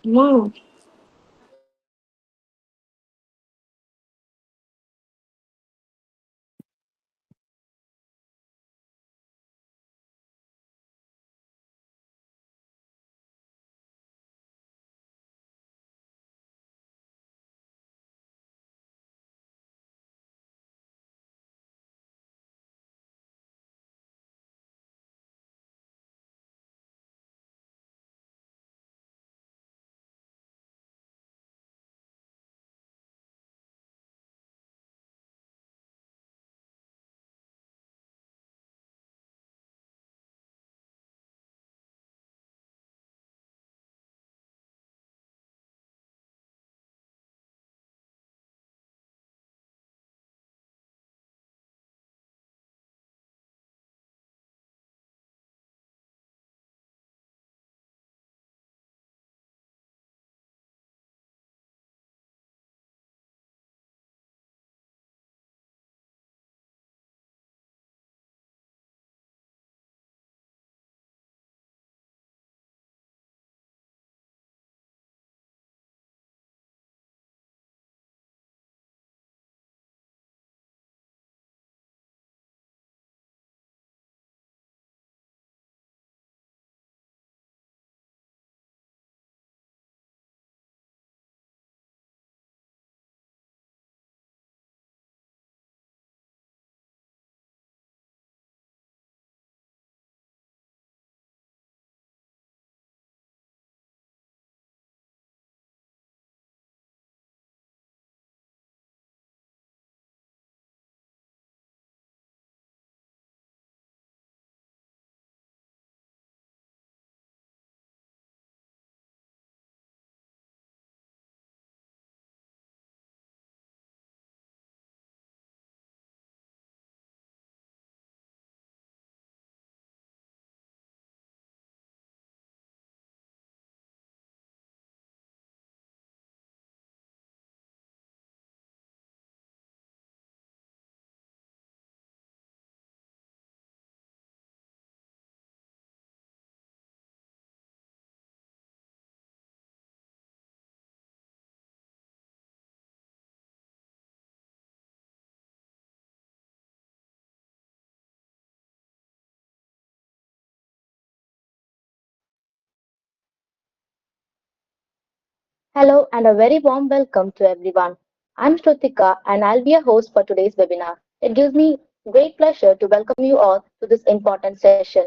Wow. Hello and a very warm welcome to everyone. I'm Shrutika and I'll be your host for today's webinar. It gives me great pleasure to welcome you all to this important session.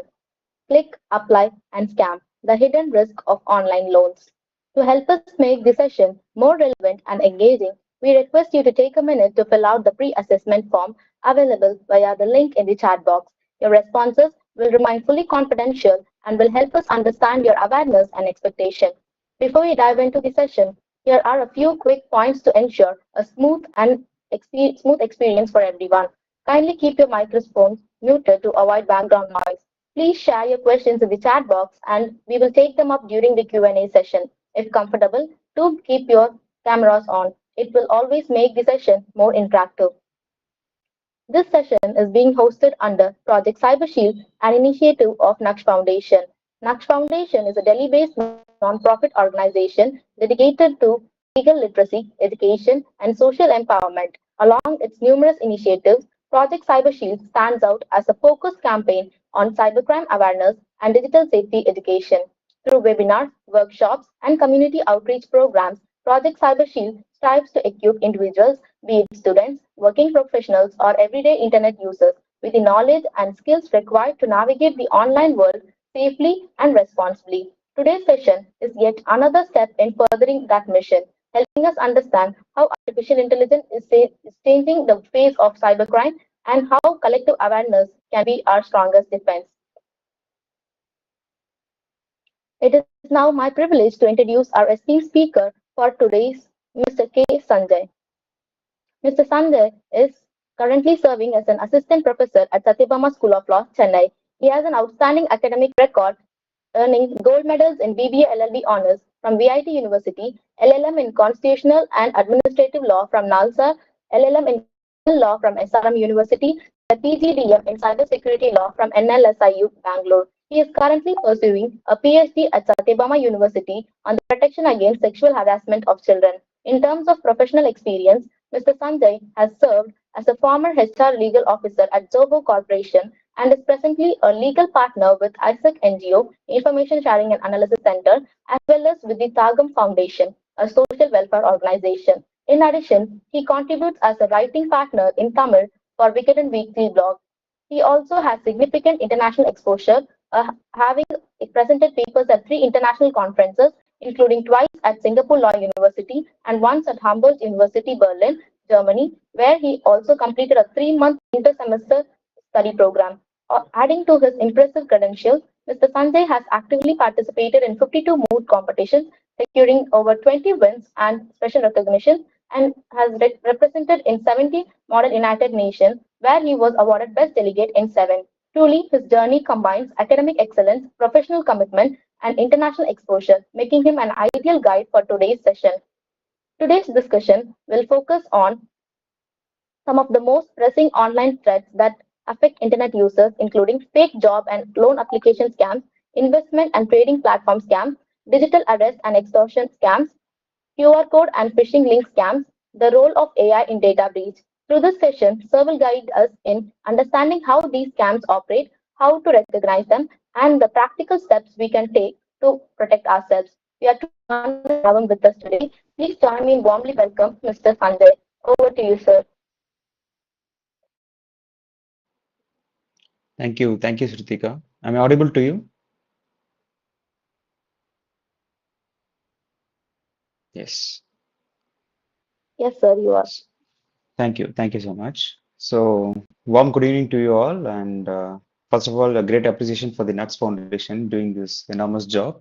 Click, apply, and scam the hidden risk of online loans. To help us make this session more relevant and engaging, we request you to take a minute to fill out the pre assessment form available via the link in the chat box. Your responses will remain fully confidential and will help us understand your awareness and expectation. Before we dive into the session, here are a few quick points to ensure a smooth experience for everyone. Kindly keep your microphones muted to avoid background noise. Please share your questions in the chat box and we will take them up during the Q&A session. If comfortable, do keep your cameras on. It will always make the session more interactive. This session is being hosted under Project CyberShield, an initiative of Naksh Foundation. Naksh Foundation is a Delhi-based non-profit organization dedicated to legal literacy, education, and social empowerment. Along its numerous initiatives, Project CyberShield stands out as a focused campaign on cybercrime awareness and digital safety education. Through webinars, workshops, and community outreach programs, Project CyberShield strives to equip individuals be it students, working professionals, or everyday internet users, with the knowledge and skills required to navigate the online world safely and responsibly. Today's session is yet another step in furthering that mission, helping us understand how artificial intelligence is changing the face of cybercrime and how collective awareness can be our strongest defense. It is now my privilege to introduce our esteemed speaker for today's Mr. K. Sanjay. Mr. Sanjay is currently serving as an assistant professor at Satyabama School of Law, Chennai. He has an outstanding academic record, earning gold medals in BBA LLB honors from VIT University, LLM in Constitutional and Administrative Law from NALSA, LLM in Criminal Law from SRM University, and a PGDM in Cybersecurity Law from NLSIU, Bangalore. He is currently pursuing a PhD at Satyabama University on the protection against sexual harassment of children. In terms of professional experience, Mr. Sanjay has served as a former HR legal officer at Zoho Corporation and is presently a legal partner with ISAC NGO, Information Sharing and Analysis Center, as well as with the Thagam Foundation, a social welfare organization. In addition, he contributes as a writing partner in Tamil for Wicked and Weekly blog. He also has significant international exposure, having presented papers at three international conferences, including twice at Singapore Law University and once at Hamburg University, Berlin, Germany, where he also completed a 3 month inter-semester study program. Adding to his impressive credentials, Mr. Sanjay has actively participated in 52 moot competitions, securing over 20 wins and special recognition, and has represented in 70 Model United Nations, where he was awarded Best Delegate in 7. Truly, his journey combines academic excellence, professional commitment, and international exposure, making him an ideal guide for today's session. Today's discussion will focus on some of the most pressing online threats that affect internet users, including fake job and loan application scams, investment and trading platform scams, digital arrest and extortion scams, QR code and phishing link scams, the role of AI in data breach. Through this session, Sir will guide us in understanding how these scams operate, how to recognize them, and the practical steps we can take to protect ourselves. We are truly honored to have him with us today. Please join me in warmly welcome Mr. Sanjay. Over to you, sir. Thank you. Thank you, Sritika. Am I audible to you? Yes. Yes, sir, you are. S- Thank you. Thank you so much. So, warm good evening to you all. And first of all, a great appreciation for the Naksh Foundation doing this enormous job.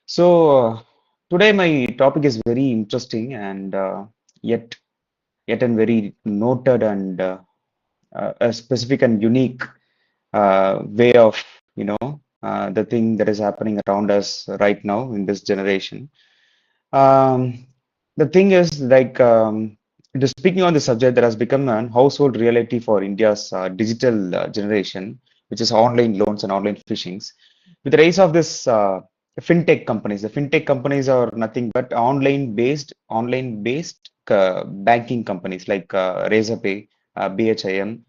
So, today my topic is very interesting and yet yet and very noted and a specific and unique way of, the thing that is happening around us right now in this generation. Um, the thing is, it is speaking on the subject that has become a household reality for India's digital generation, which is online loans and online phishings. With the rise of this the fintech companies are nothing but online-based banking companies like Razorpay, BHIM,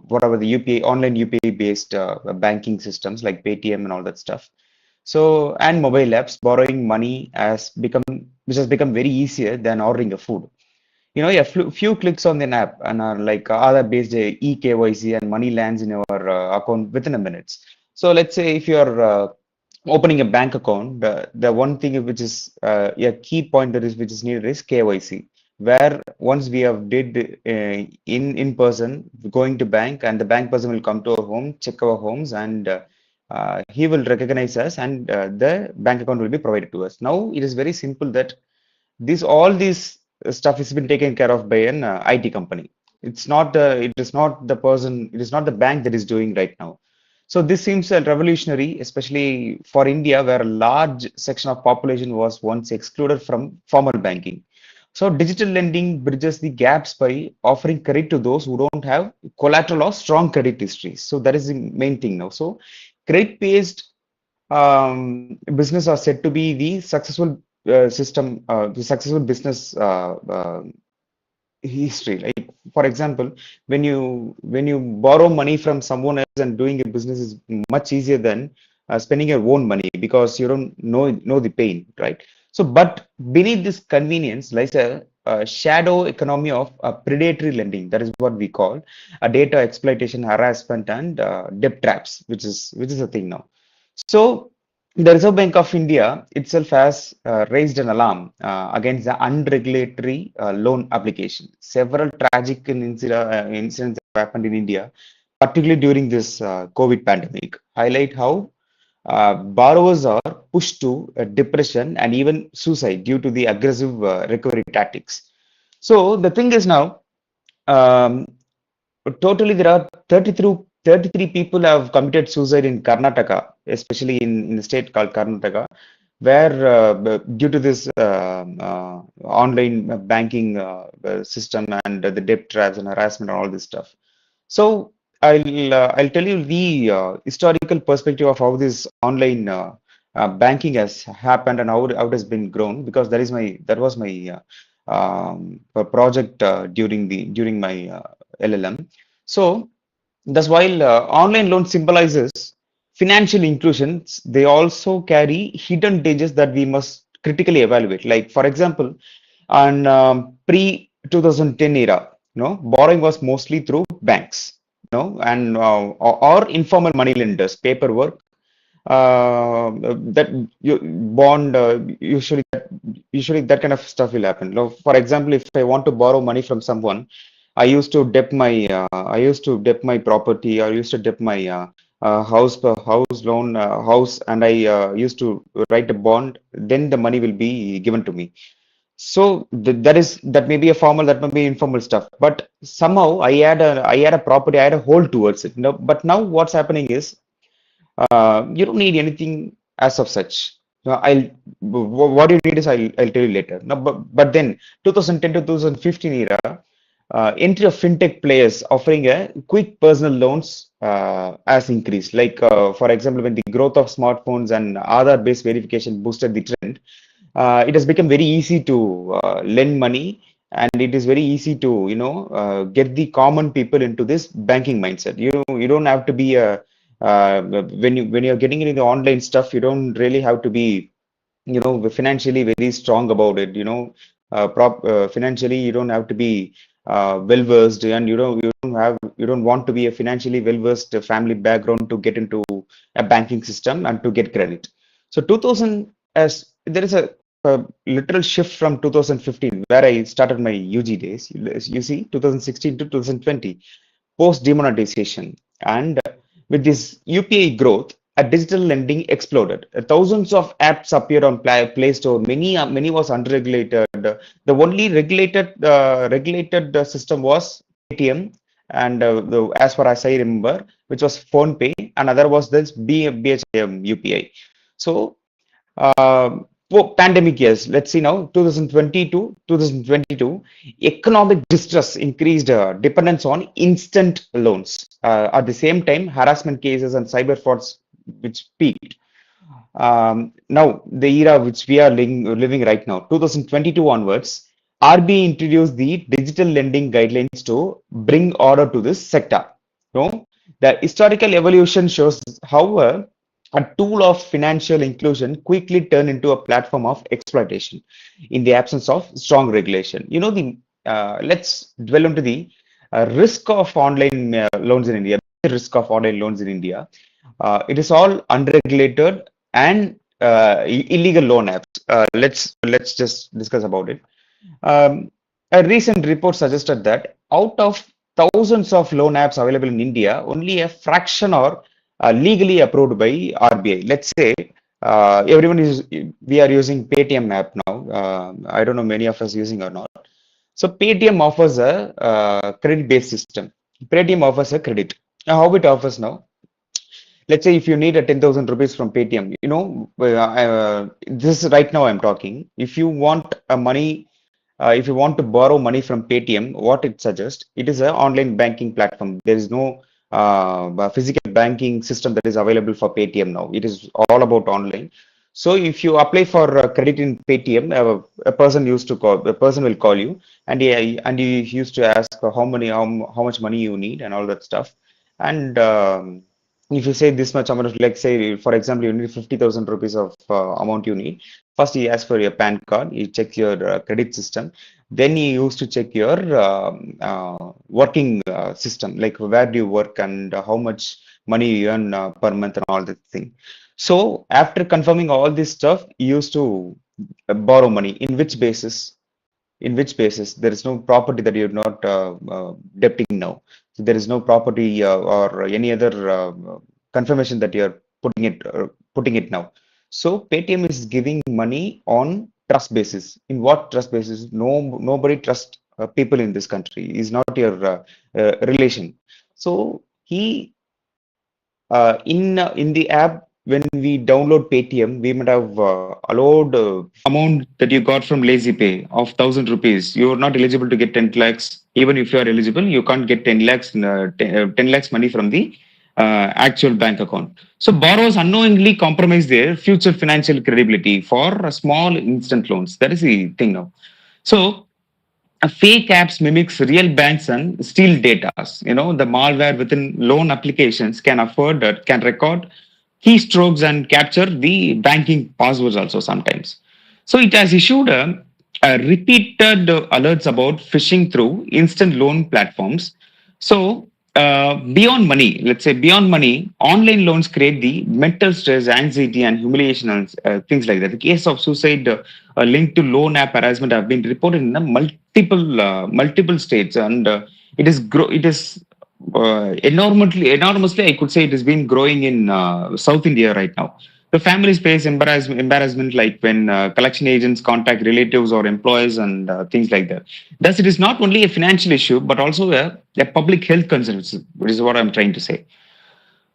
whatever the UPI online UPI based banking systems like Paytm and all that stuff. So, and mobile apps, borrowing money which has become very easier than ordering a food. A few clicks on an app and like Aadhaar-based eKYC and money lands in your account within a minute. So, let's say if you're opening a bank account, the one thing which is a key point which is needed is KYC, where once we have did in person going to bank and the bank person will come to our home, check our homes, and he will recognize us, and the bank account will be provided to us. Now it is very simple that all these stuff has been taken care of by an IT company. It is not the person, it is not the bank that is doing right now. So this seems revolutionary, especially for India, where a large section of population was once excluded from formal banking. So digital lending bridges the gaps by offering credit to those who don't have collateral or strong credit histories. So that is the main thing now. So credit-based business are said to be the successful the successful business history. Like for example, when you borrow money from someone else and doing a business is much easier than spending your own money because you don't know the pain, right? So, but beneath this convenience lies a shadow economy of predatory lending. That is what we call data exploitation, harassment, and debt traps, which is a thing now. So the Reserve Bank of India itself has raised an alarm against the unregulatory loan application. Several tragic incidents have happened in India, particularly during this COVID pandemic, highlight how borrowers are pushed to depression and even suicide due to the aggressive recovery tactics. So the thing is now, um, totally, there are 33 people have committed suicide in Karnataka, especially in the state called Karnataka, where due to this online banking system and the debt traps and harassment and all this stuff. So I'll tell you the historical perspective of how this online banking has happened and how it has been grown, because that was my project during my LLM. So thus, while online loan symbolizes financial inclusion, they also carry hidden dangers that we must critically evaluate. Like, for example, on pre 2010 era, borrowing was mostly through banks, and or informal money lenders, paperwork, that you bond usually that kind of stuff will happen. Now, for example, if I want to borrow money from someone, I used to debt my property. I used to debt my house loan, house, and I used to write a bond. Then the money will be given to me. So that may be a formal, that may be informal stuff. But somehow I had a property, I had a hold towards it. No, but now what's happening is you don't need anything as of such. What you need is I'll tell you later. No, but then 2010 to 2015 era, entry of fintech players offering a quick personal loans has increased. Like for example, when the growth of smartphones and Aadhaar-based verification boosted the trend, it has become very easy to lend money, and it is very easy to get the common people into this banking mindset. You don't have to be a when you're getting into the online stuff, you don't really have to be financially very strong about it. Financially, you don't have to be well versed, and you don't want to be a financially well versed family background to get into a banking system and to get credit. So 2000, as there is a literal shift from 2015, where I started my UG days. You see, 2016 to 2020, post demonetization, and with this UPI growth, a digital lending exploded. Thousands of apps appeared on Play Store. Many was unregulated. The only regulated system was Paytm, and as far as I remember, which was PhonePe, and other was this BHIM UPI. So pandemic years. Let's see now, 2020 to 2022, economic distress increased dependence on instant loans. At the same time, harassment cases and cyber frauds which peaked. Now, the era which we are living right now, 2022 onwards, RBI introduced the digital lending guidelines to bring order to this sector. The historical evolution shows how a tool of financial inclusion quickly turned into a platform of exploitation in the absence of strong regulation. Let's dwell into the risk of online loans in India. The risk of online loans in India. It is all unregulated and illegal loan apps. Let's just discuss about it. Um, a recent report suggested that out of thousands of loan apps available in India, only a fraction are legally approved by RBI. Let's say we are using Paytm app now. I don't know many of us using or not. So Paytm offers a credit-based system. Paytm offers a credit. Now, how it offers now? Let's say if you need a 10,000 rupees from Paytm, this is right now I'm talking. If you want to borrow money from Paytm, what it suggests, it is an online banking platform. There is no physical banking system that is available for Paytm now. It is all about online. So if you apply for credit in Paytm, a person will call you, and he used to ask how much money you need and all that stuff. And if you say this much amount of, like say, for example, you need 50,000 rupees of amount you need. First, he asks for your PAN card. He checks your credit system. Then you used to check your working system, like where do you work and how much money you earn per month and all that thing. So after confirming all this stuff, you used to borrow money. In which basis? In which basis? There is no property that you're not debting now. So there is no property or any other confirmation that you're putting it now. So Paytm is giving money on trust basis. In what trust basis? Nobody trusts people in this country. Is not your relation. So he in the app, when we download Paytm, we might have allowed amount that you got from Lazy Pay of 1,000 rupees. You are not eligible to get 10 lakhs. Even if you are eligible, you can't get 10 lakhs, 10 lakhs money from the actual bank account. So borrowers unknowingly compromise their future financial credibility for small instant loans. That is the thing now. So fake apps mimics real banks and steal data. The malware within loan applications can afford can record keystrokes and capture the banking passwords also sometimes. So it has issued repeated alerts about phishing through instant loan platforms. So beyond money, let's say beyond money, online loans create the mental stress, anxiety, and humiliation and things like that. The case of suicide linked to loan app harassment have been reported in the multiple states, and it is enormously, I could say it has been growing in South India right now. The families face embarrassment like when collection agents contact relatives or employees and things like that. Thus, it is not only a financial issue but also a public health concern, which is what I'm trying to say.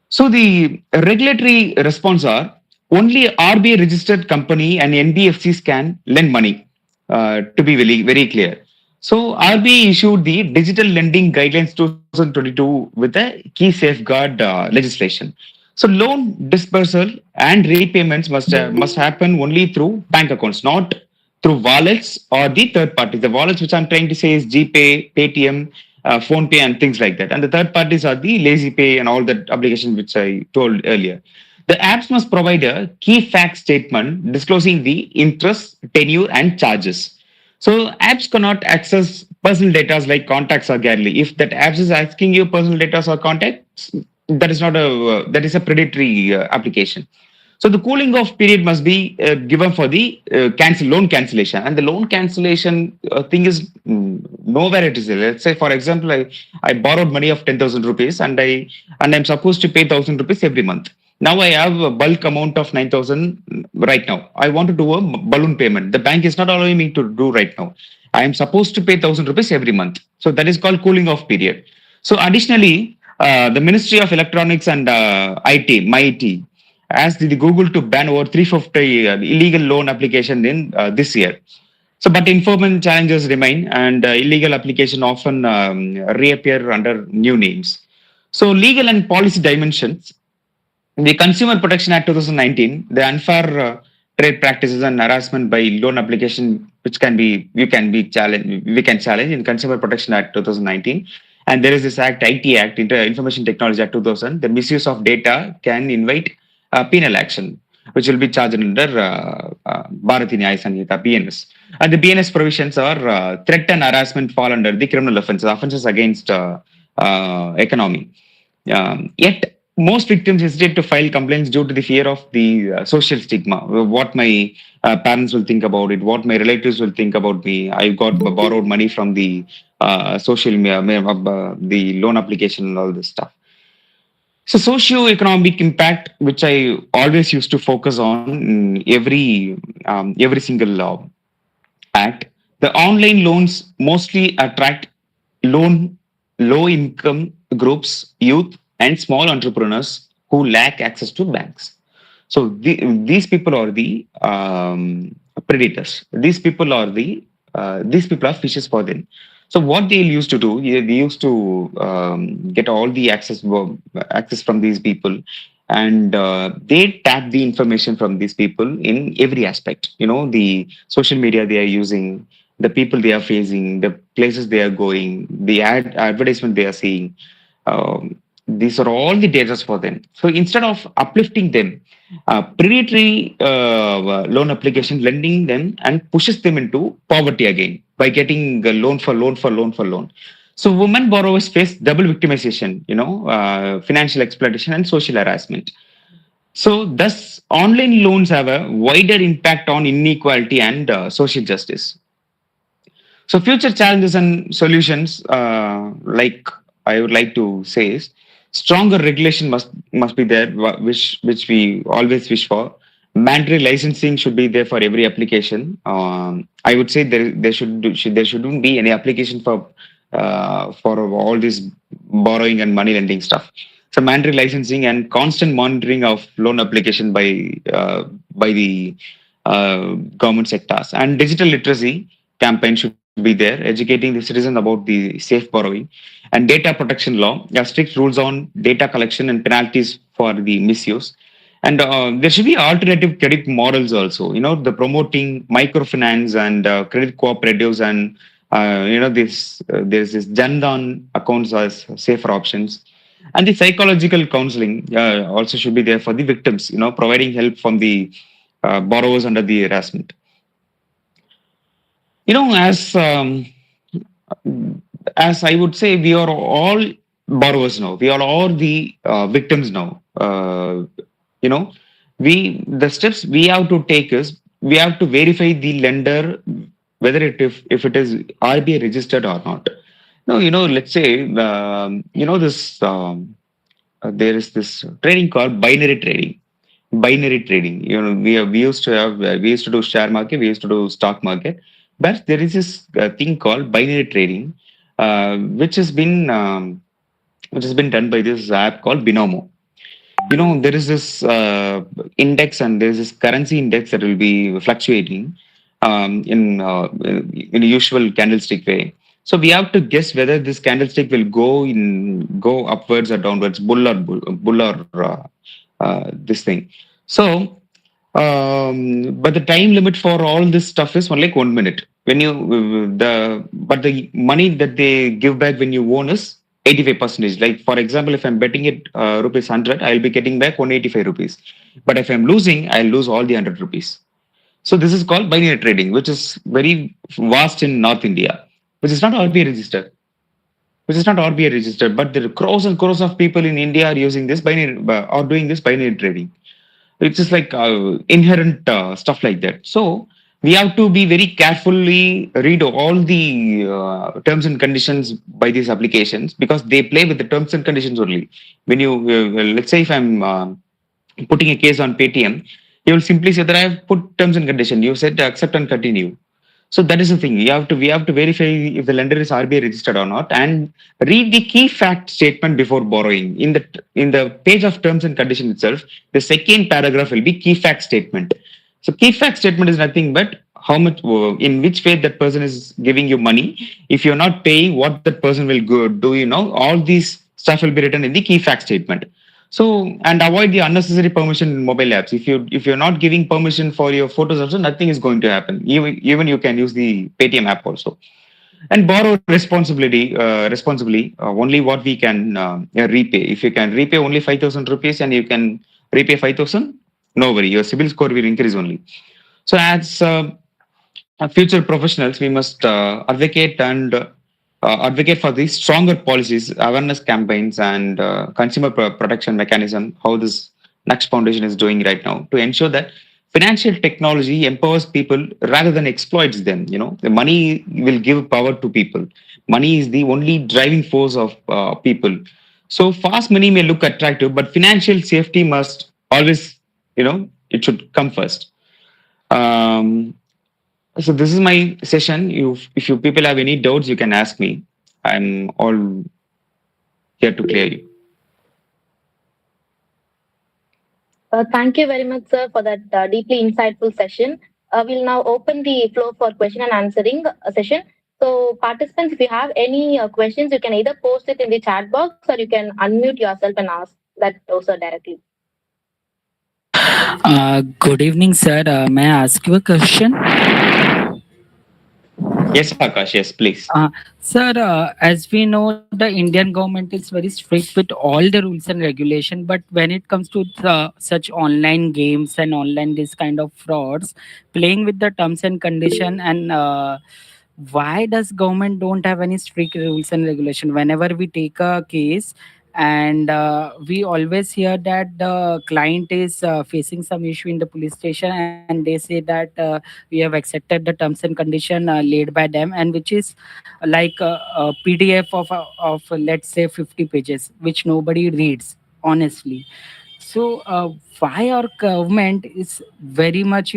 So the regulatory response are only RBI registered company and NBFCs can lend money. To be very clear. So RBI issued the Digital Lending Guidelines 2022 with a key safeguard legislation. So loan dispersal and repayments must happen only through bank accounts, not through wallets or the third parties. The wallets which I'm trying to say is GPay, Paytm, PhonePe, and things like that. And the third parties are the Lazy Pay and all that application which I told earlier. The apps must provide a key fact statement disclosing the interest, tenure, and charges. So apps cannot access personal data like contacts or gallery. If that apps is asking you personal data or contacts, that is a predatory application. So the cooling off period must be given for the loan cancellation, and the loan cancellation thing is nowhere it is. Let's say, for example, I borrowed money of 10,000 rupees, and I'm supposed to pay 1,000 rupees every month. Now I have a bulk amount of 9,000 right now. I want to do a balloon payment. The bank is not allowing me to do right now. I am supposed to pay 1,000 rupees every month. So that is called cooling off period. So additionally, the Ministry of Electronics and IT, MIT, asked the Google to ban over 350 illegal loan application in this year. So, but enforcement challenges remain, and illegal application often reappear under new names. So, legal and policy dimensions. The Consumer Protection Act 2019, the unfair trade practices and harassment by loan application, which can be we can challenge in Consumer Protection Act 2019. And there is this act, IT Act, Information Technology Act 2000. The misuse of data can invite penal action, which will be charged under Bharati Nyaya Sanhita (BNS). And the BNS provisions are threat and harassment fall under the criminal offences against economy. Yet, most victims hesitate to file complaints due to the fear of the social stigma. What my parents will think about it, what my relatives will think about me. I got borrowed money from the social media, the loan application, and all this stuff. So, socio-economic impact, which I always used to focus on in every single law act, the online loans mostly attract loan low income groups, youth, and small entrepreneurs who lack access to banks. So these people are the predators. These people are fishes for them. So what they used to do, they used to get all the access from these people, and they tap the information from these people in every aspect. The social media they are using, the people they are facing, the places they are going, the advertisement they are seeing. Um, These are all the dangers for them. So instead of uplifting them, predatory loan application lending them and pushes them into poverty again by getting a loan for loan for loan for loan. So women borrowers face double victimization, financial exploitation and social harassment. So thus, online loans have a wider impact on inequality and social justice. So future challenges and solutions, like I would like to say, is stronger regulation must be there, which we always wish for. Mandatory licensing should be there for every application. I would say there shouldn't be any application for all this borrowing and money lending stuff. So mandatory licensing and constant monitoring of loan application by the government sectors, and digital literacy campaign should be there, educating the citizen about the safe borrowing, and data protection law. There are strict rules on data collection and penalties for the misuse. And there should be alternative credit models also. The promoting microfinance and credit cooperatives, and this there's this Jandan accounts as safer options. And the psychological counseling also should be there for the victims. Providing help from the borrowers under the harassment. As I would say, we are all borrowers now. We are all the victims now. You know, the steps we have to take is we have to verify the lender whether if it is RBI registered or not. No, let's say this. There is this trading called binary trading. Binary trading. We used to do share market, we used to do stock market, but there is this thing called binary trading, uh, which has been um, which has been done by this app called Binomo. There is this index, and there is this currency index that will be fluctuating in a usual candlestick way. So we have to guess whether this candlestick will go upwards or downwards, bull or this thing. So but the time limit for all this stuff is only like 1 minute. When you the money that they give back when you won is 85%. Like for example, if I'm betting it rupees 100, I'll be getting back 185 rupees. But if I'm losing, I'll lose all the 100 rupees. So this is called binary trading, which is very vast in North India, which is not RBI registered. Which is not RBI registered, but there are crores and crores of people in India are using this binary or doing this binary trading. It's just like inherent stuff like that. So we have to be very carefully read all the terms and conditions by these applications, because they play with the terms and conditions only. When you let's say if I'm putting a case on Paytm, you will simply say that I have put terms and conditions. You said accept and continue. So that is the thing. We have to verify if the lender is RBI registered or not, and read the key fact statement before borrowing. In the page of terms and conditions itself, the second paragraph will be key fact statement. So key fact statement is nothing but how much, in which way that person is giving you money. If you're not paying, what that person will go do. All these stuff will be written in the key fact statement. So, and avoid the unnecessary permission in mobile apps. If you're not giving permission for your photos also, nothing is going to happen. Even you can use the Paytm app also. And borrow responsibly. Only what we can repay. If you can repay only 5,000 rupees and you can repay 5,000, no worry. Your CIBIL score will increase only. So as future professionals, we must advocate for these stronger policies, awareness campaigns, and consumer protection mechanism. How this Naksh Foundation is doing right now to ensure that financial technology empowers people rather than exploits them. The money will give power to people. Money is the only driving force of people. So fast money may look attractive, but financial safety must always, it should come first. Um, so this is my session. If you people have any doubts, you can ask me. I'm all here to clear you. Thank you very much, sir, for that deeply insightful session. We'll now open the floor for question and answering session. So, participants, if you have any questions, you can either post it in the chat box or you can unmute yourself and ask that also directly. Good evening, sir. May I ask you a question? Yes, Akash. Yes, please. Sir, as we know, the Indian government is very strict with all the rules and regulation. But when it comes to such online games and online this kind of frauds, playing with the terms and condition, and why does government don't have any strict rules and regulation? Whenever we take a case, and we always hear that the client is facing some issue in the police station, and they say that we have accepted the terms and condition laid by them, and which is like a PDF of let's say 50 pages, which nobody reads honestly. So why our government is very much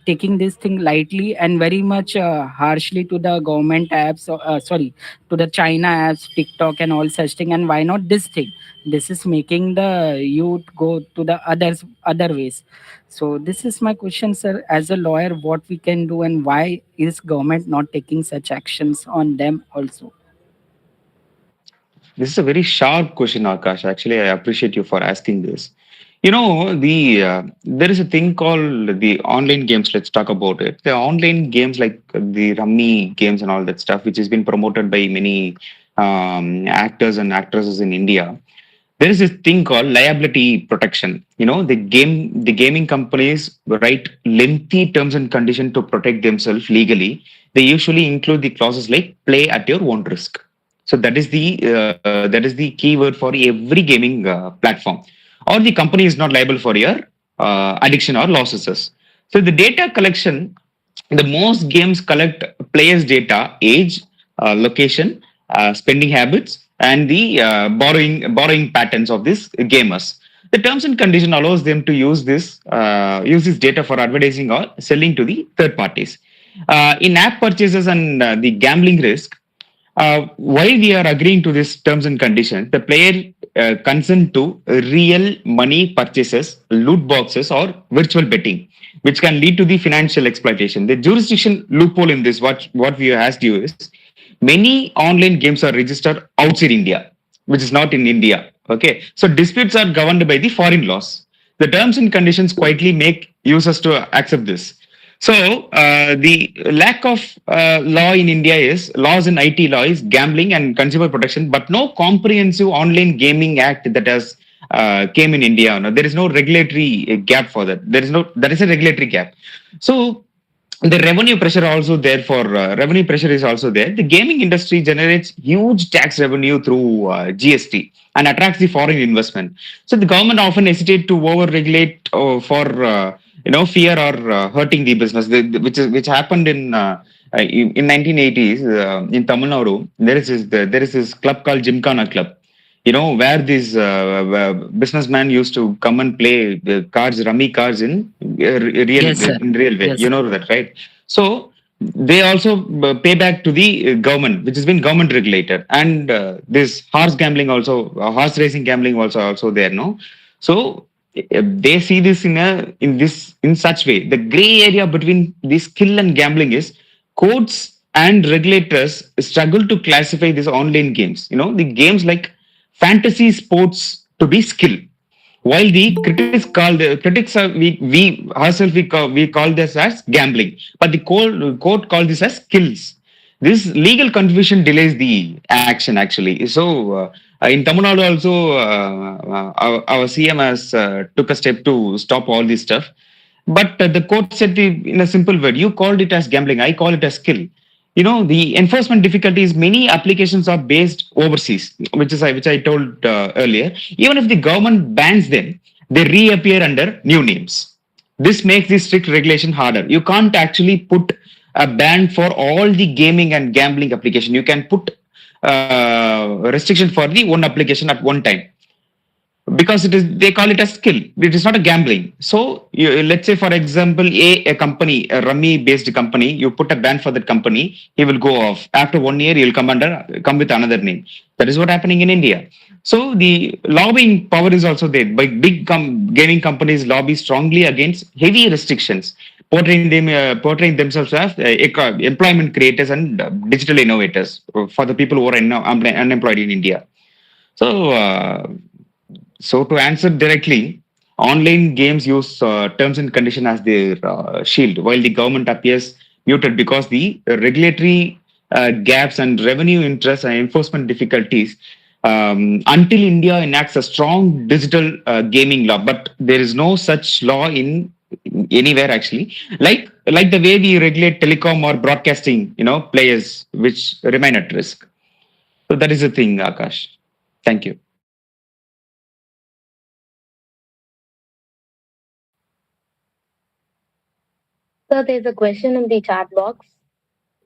taking this thing lightly and very much harshly to the government apps, sorry, to the China apps, TikTok and all such thing, and why not this thing? This is making the youth go to the other ways. So this is my question, sir. As a lawyer, what we can do, and why is government not taking such actions on them also? This is a very sharp question, Akash. Actually, I appreciate you for asking this. There is a thing called the online games. Let's talk about it. The online games like the Rummy games and all that stuff, which has been promoted by many actors and actresses in India. There is this thing called liability protection. The gaming companies write lengthy terms and conditions to protect themselves legally. They usually include the clauses like play at your own risk. So that is the keyword for every gaming platform. Or the company is not liable for your addiction or losses. So the data collection, the most games collect players' data, age, location, spending habits, and the borrowing patterns of these gamers. The terms and condition allows them to use this data for advertising or selling to the third parties. In-app purchases and the gambling risk, while we are agreeing to these terms and conditions, the player consent to real money purchases, loot boxes, or virtual betting, which can lead to the financial exploitation. The jurisdiction loophole in this, what we asked you is, many online games are registered outside India, which is not in India. Okay, so disputes are governed by the foreign laws. The terms and conditions quietly make users to accept this. So the lack of law in India is laws in IT law is gambling and consumer protection, but no comprehensive online gaming act that has came in India. No, there is no regulatory gap for that. There is a regulatory gap. So the revenue pressure is also there. The gaming industry generates huge tax revenue through GST and attracts the foreign investment. So the government often hesitate to over regulate for fear or hurting the business, which happened in 1980s in Tamil Nadu. There is this club called Gymkhana Club, where these businessman used to come and play rummy cards Yes, sir. in real way. Yes, You sir. know that, right? So they also pay back to the government, which has been government regulated, and this horse racing gambling also there. No, so they see this in such way. The gray area between the skill and gambling is courts and regulators struggle to classify these online games. The games like fantasy sports to be skill, while the critics are we ourselves we call this as gambling, but the court call this as skills. This legal confusion delays the action actually. So in Tamil Nadu also, our CM has took a step to stop all this stuff. But the court said in a simple word, you called it as gambling, I call it as skill. The enforcement difficulties, many applications are based overseas, which I told earlier. Even if the government bans them, they reappear under new names. This makes the strict regulation harder. You can't actually put a ban for all the gaming and gambling application. You can put restriction for the one application at one time, because they call it a skill. It is not a gambling. So let's say for example, a company, a rummy based company, you put a ban for that company, he will go off after 1 year, he'll come with another name. That is what happening in India. So the lobbying power is also there. By gaming companies lobby strongly against heavy restrictions, portraying themselves as employment creators and digital innovators for the people who are unemployed in India. So, uh, so to answer directly, online games use terms and condition as their shield, while the government appears muted because the regulatory gaps and revenue interest and enforcement difficulties until India enacts a strong digital gaming law. But there is no such law in anywhere actually. Like the way we regulate telecom or broadcasting, players which remain at risk. So that is the thing, Akash. Thank you. So there's a question in the chat box.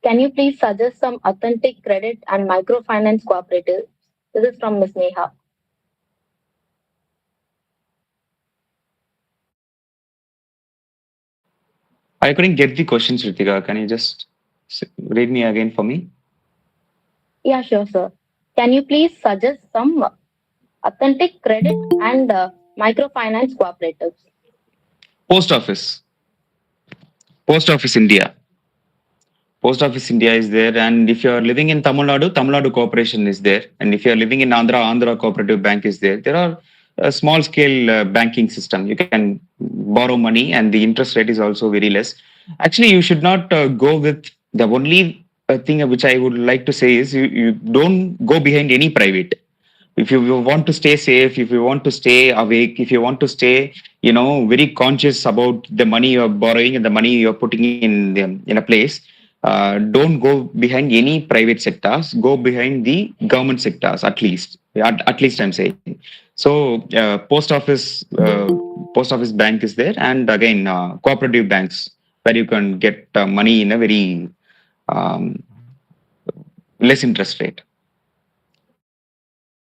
Can you please suggest some authentic credit and microfinance cooperatives? This is from Ms. Neha. I couldn't get the question, Ritika. Can you just read me again for me? Yeah, sure, sir. Can you please suggest some authentic credit and microfinance cooperatives? Post Office. Post Office India. Post Office India is there, and if you are living in Tamil Nadu, Tamil Nadu Corporation is there, and if you are living in Andhra, Andhra Cooperative Bank is there. There are a small scale banking system. You can borrow money, and the interest rate is also very less. Actually, you should not go with the only thing which I would like to say is you don't go behind any private. If you want to stay safe, if you want to stay awake, if you want to stay very conscious about the money you're borrowing and the money you're putting in a place, don't go behind any private sectors, go behind the government sectors at least I'm saying. So post office bank is there, and again cooperative banks where you can get money in a very um, less interest rate.